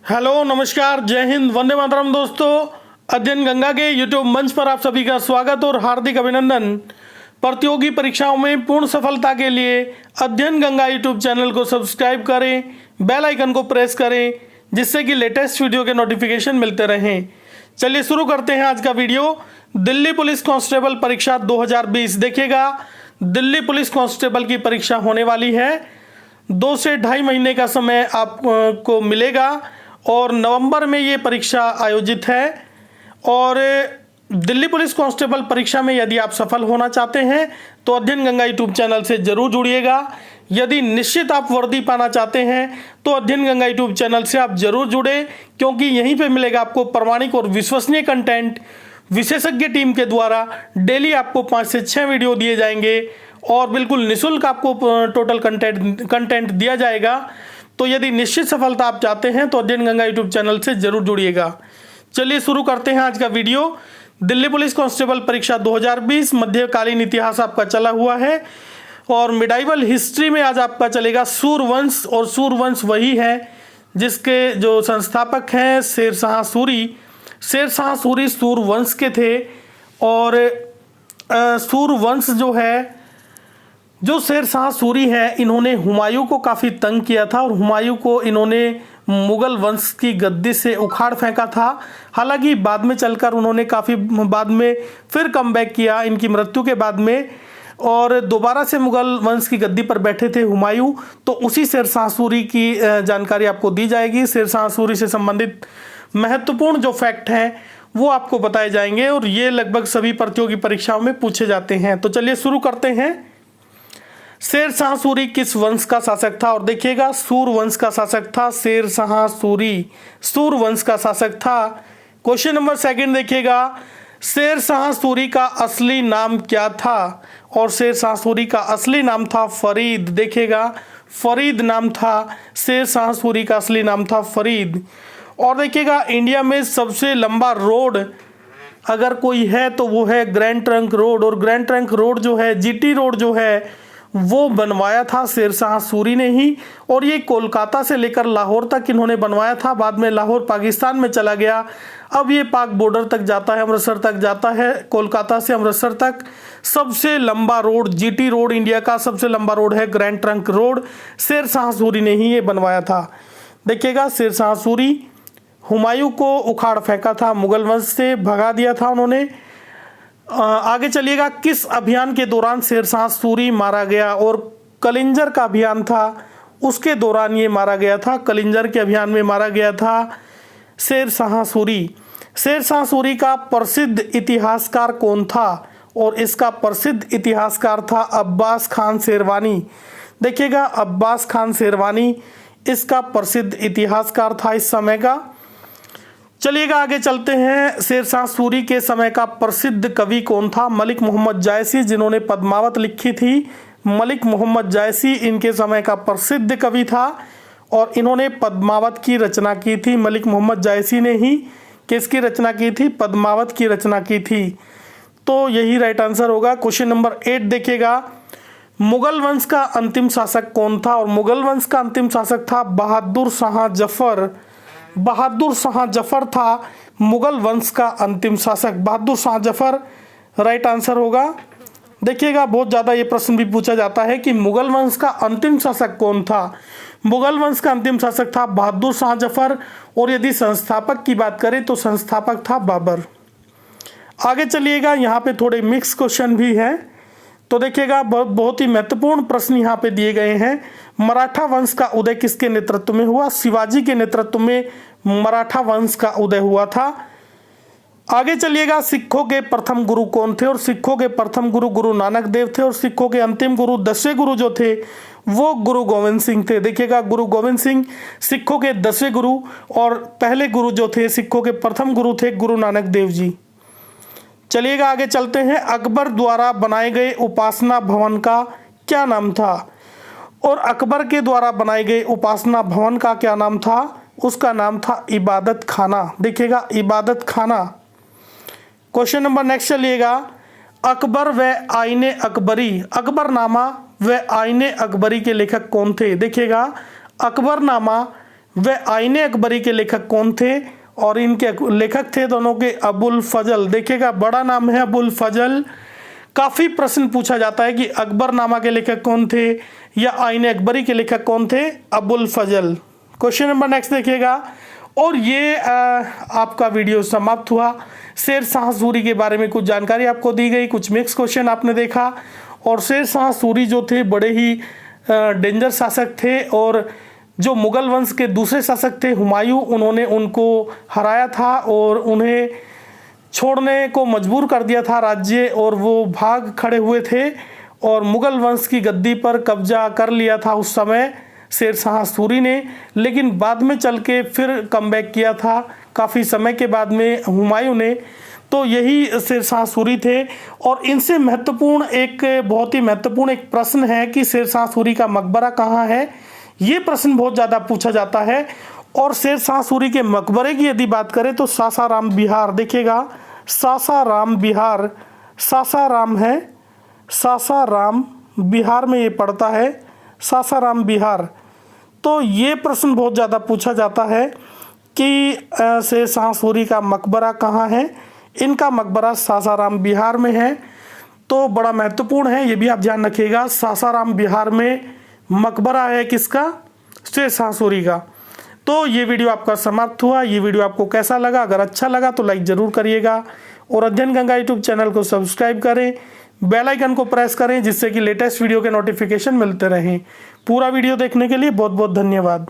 Hello नमस्कार, जय हिंद, वंदे मातरम। दोस्तों, अध्ययन गंगा के यूट्यूब मंच पर आप सभी का स्वागत और हार्दिक अभिनंदन। प्रतियोगी परीक्षाओं में पूर्ण सफलता के लिए अध्ययन गंगा यूट्यूब चैनल को सब्सक्राइब करें, बेल आइकन को प्रेस करें, जिससे कि लेटेस्ट वीडियो के नोटिफिकेशन मिलते रहें। चलिए शुरू करते हैं आज का वीडियो। दिल्ली पुलिस कांस्टेबल परीक्षा 2020। देखिएगा, दिल्ली पुलिस कांस्टेबल की परीक्षा होने वाली है। 2 से 2.5 महीने का समय आपको मिलेगा और नवंबर में ये परीक्षा आयोजित है। और दिल्ली पुलिस कांस्टेबल परीक्षा में यदि आप सफल होना चाहते हैं तो अध्ययन गंगा यूट्यूब चैनल से जरूर जुड़िएगा। यदि निश्चित आप वर्दी पाना चाहते हैं तो अध्ययन गंगा यूट्यूब चैनल से आप जरूर जुड़े, क्योंकि यहीं पे मिलेगा आपको प्रामाणिक और विश्वसनीय कंटेंट। विशेषज्ञ टीम के द्वारा डेली आपको 5 से 6 वीडियो दिए जाएंगे और बिल्कुल निःशुल्क आपको टोटल कंटेंट दिया जाएगा। तो यदि निश्चित सफलता आप चाहते हैं तो अध्ययन गंगा यूट्यूब चैनल से जरूर जुड़िएगा। चलिए शुरू करते हैं आज का वीडियो। दिल्ली पुलिस कांस्टेबल परीक्षा 2020 मध्यकालीन इतिहास आपका चला हुआ है और मिडाइवल हिस्ट्री में आज आपका चलेगा सूरवंश। और सूरवंश वही है जिसके जो संस्थापक हैं शेरशाह सूरी। शेरशाह सूरी सूरवंश के थे। और सूरवंश जो शेरशाह सूरी है, इन्होंने हुमायूं को काफ़ी तंग किया था और हुमायूं को इन्होंने मुगल वंश की गद्दी से उखाड़ फेंका था। हालांकि बाद में चलकर उन्होंने काफ़ी बाद में फिर कमबैक किया इनकी मृत्यु के बाद में, और दोबारा से मुगल वंश की गद्दी पर बैठे थे हुमायूं। तो उसी शेरशाह सूरी की जानकारी आपको दी जाएगी। शेरशाह सूरी से संबंधित महत्वपूर्ण जो फैक्ट हैं वो आपको बताए जाएंगे और ये लगभग सभी प्रतियोगी परीक्षाओं में पूछे जाते हैं। तो चलिए शुरू करते हैं। शेरशाह सूरी किस वंश का शासक था? और देखिएगा, सूरवंश का शासक था शेरशाह सूरी। सूरवंश का शासक था। क्वेश्चन नंबर 2 देखिएगा, शेरशाह सूरी का असली नाम क्या था? और शेरशाह सूरी का असली नाम था फरीद। देखिएगा, फरीद नाम था। शेरशाह सूरी का असली नाम था फरीद। और देखिएगा, इंडिया में सबसे लंबा रोड अगर कोई है तो वो है ग्रैंड ट्रंक रोड। और ग्रैंड ट्रंक रोड जो है, जीटी रोड जो है, वो बनवाया था शेरशाह सूरी ने ही। और ये कोलकाता से लेकर लाहौर तक इन्होंने बनवाया था। बाद में लाहौर पाकिस्तान में चला गया। अब ये पाक बॉर्डर तक जाता है, अमृतसर तक जाता है। कोलकाता से अमृतसर तक सबसे लंबा रोड, जीटी रोड, इंडिया का सबसे लंबा रोड है grand trunk road. Sher Shah Suri ने ही ये बनवाया था। देखिएगा, शेरशाह सूरी हुमायूं को उखाड़ फेंका था, मुगल वंश से भगा दिया था उन्होंने। आगे चलिएगा, किस अभियान के दौरान शेरशाह सूरी मारा गया? और कलिंजर का अभियान था, उसके दौरान ये मारा गया था। कलिंजर के अभियान में मारा गया था शेरशाह सूरी। शेरशाह सूरी का प्रसिद्ध इतिहासकार कौन था? और इसका प्रसिद्ध इतिहासकार था अब्बास खान शेरवानी। देखिएगा, अब्बास खान शेरवानी इसका प्रसिद्ध इतिहासकार था इस समय का। चलिएगा आगे चलते हैं। शेरशाह सूरी के समय का प्रसिद्ध कवि कौन था? मलिक मोहम्मद जायसी, जिन्होंने पद्मावत लिखी थी। मलिक मोहम्मद जायसी इनके समय का प्रसिद्ध कवि था और इन्होंने पद्मावत की रचना की थी। मलिक मोहम्मद जायसी ने ही किसकी रचना की थी? पद्मावत की रचना की थी। तो यही राइट आंसर होगा। क्वेश्चन नंबर 8 देखिएगा, मुगल वंश का अंतिम शासक कौन था? और मुगल वंश का अंतिम शासक था बहादुर शाह जफर। बहादुर शाह जफर था मुगल वंश का अंतिम शासक। बहादुर शाह जफर राइट आंसर होगा। देखिएगा, बहुत ज़्यादा ये प्रश्न भी पूछा जाता है कि मुगल वंश का अंतिम शासक कौन था। मुगल वंश का अंतिम शासक था बहादुर शाह जफर। और यदि संस्थापक की बात करें तो संस्थापक था बाबर। आगे चलिएगा, यहाँ पे थोड़े मिक्स क्वेश्चन भी हैं। तो देखिएगा, बहुत ही महत्वपूर्ण प्रश्न यहाँ पे दिए गए हैं। मराठा वंश का उदय किसके नेतृत्व में हुआ? शिवाजी के नेतृत्व में मराठा वंश का उदय हुआ था। आगे चलिएगा, सिखों के प्रथम गुरु कौन थे? और सिखों के प्रथम गुरु गुरु नानक देव थे। और सिखों के अंतिम गुरु 10वें गुरु जो थे वो गुरु गोविंद सिंह थे। देखिएगा, गुरु गोविंद सिंह सिखों के 10वें गुरु और पहले गुरु जो थे सिखों के प्रथम गुरु थे गुरु नानक देव जी। चलिएगा आगे चलते हैं। अकबर द्वारा बनाए गए उपासना भवन का क्या नाम था? और अकबर के द्वारा बनाए गए उपासना भवन का क्या नाम था? उसका नाम था इबादत खाना। देखिएगा, इबादत खाना। क्वेश्चन नंबर नेक्स्ट चलिएगा, अकबर व आईने अकबरी, अकबरनामा व आईने अकबरी के लेखक कौन थे? देखिएगा, अकबरनामा वह आईने अकबरी के लेखक कौन थे? और इनके लेखक थे दोनों के अबुल फजल। देखिएगा, बड़ा नाम है अबुल फजल। काफ़ी प्रश्न पूछा जाता है कि अकबरनामा के लेखक कौन थे या आईने अकबरी के लेखक कौन थे? अबुल फजल। क्वेश्चन नंबर नेक्स्ट देखिएगा। और ये आपका वीडियो समाप्त हुआ। शेर शाह सूरी के बारे में कुछ जानकारी आपको दी गई, कुछ मिक्स क्वेश्चन आपने देखा। और शेर शाह सूरी जो थे बड़े ही डेंजर शासक थे, और जो मुगल वंश के दूसरे शासक थे हुमायूं, उन्होंने उनको हराया था और उन्हें छोड़ने को मजबूर कर दिया था राज्य, और वो भाग खड़े हुए थे और मुगल वंश की गद्दी पर कब्जा कर लिया था उस समय शेर शाह सूरी ने। लेकिन बाद में चल के फिर कमबैक किया था काफ़ी समय के बाद में हुमायूं ने। तो यही शेर शाह सूरी थे। और इनसे महत्वपूर्ण बहुत ही महत्वपूर्ण एक प्रश्न है कि शेर शाह सूरी का मकबरा कहाँ है। ये प्रश्न बहुत ज़्यादा पूछा जाता है। और शेर शाह सूरी के मकबरे की यदि बात करें तो सासाराम बिहार, देखिएगा सासाराम बिहार, सासाराम है, सासाराम बिहार में ये पड़ता है, सासाराम बिहार। तो ये प्रश्न बहुत ज़्यादा पूछा जाता है कि शेर शाह सूरी का मकबरा कहाँ है। इनका मकबरा सासाराम बिहार में है। तो बड़ा महत्वपूर्ण है, ये भी आप ध्यान रखिएगा। सासाराम बिहार में मकबरा है किसका? शेर शाह सूरी का। तो ये वीडियो आपका समाप्त हुआ। ये वीडियो आपको कैसा लगा? अगर अच्छा लगा तो लाइक ज़रूर करिएगा, और अध्ययन गंगा यूट्यूब चैनल को सब्सक्राइब करें, बेल आइकन को प्रेस करें, जिससे कि लेटेस्ट वीडियो के नोटिफिकेशन मिलते रहें। पूरा वीडियो देखने के लिए बहुत बहुत धन्यवाद।